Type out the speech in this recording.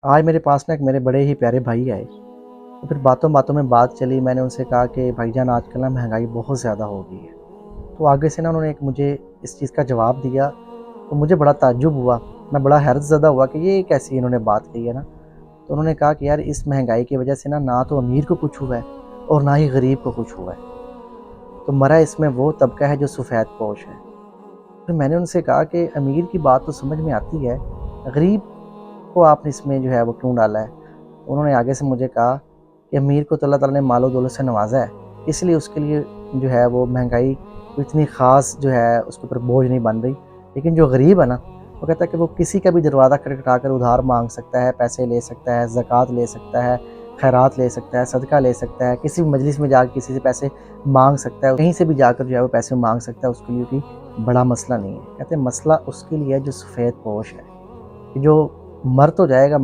आज मेरे पास ना एक मेरे बड़े ही प्यारे भाई आए। तो फिर बातों-बातों में बात चली, मैंने उनसे कहा कि भाईजान आजकल ना महँगाई बहुत ज़्यादा हो गई है। तो आगे से ना उन्होंने एक मुझे इस चीज़ का जवाब दिया, तो मुझे बड़ा ताज्जुब हुआ। मैं बड़ा हैरतज़दा हुआ कि ये कैसी इन्होंने बात कही है ना। तो उन्होंने कहा कि यार इस महँगाई की वज़ह से ना तो अमीर को कुछ हुआ है और ना ही गरीब को कुछ हुआ है। तो मरा इसमें वो तबका है जो सफ़ेदपोश है। फिर मैंने उनसे कहा कि अमीर की बात तो समझ में आती है, गरीब को आपने इसमें जो है वो क्यों डाला है? उन्होंने आगे से मुझे कहा कि अमीर को तो अल्लाह ताला ने मालो दौलत से नवाज़ा है, इसलिए उसके लिए जो है वो महँगाई इतनी ख़ास जो है उसके ऊपर बोझ नहीं बन रही। लेकिन जो गरीब है ना, वो कहता है कि वो किसी का भी दरवाज़ा खटखटाकर उधार माँग सकता है, पैसे ले सकता है, ज़कात ले सकता है, खैरात ले सकता है, सदका ले सकता है, किसी भी मजलिस में जाकर किसी से पैसे माँग सकता है, कहीं से भी जाकर जो है वो पैसे माँग सकता है, उसके लिए कोई बड़ा मसला नहीं है। कहते हैं मसला उसके लिए है जो सफ़ेद पोश है, कि जो मर तो जाएगा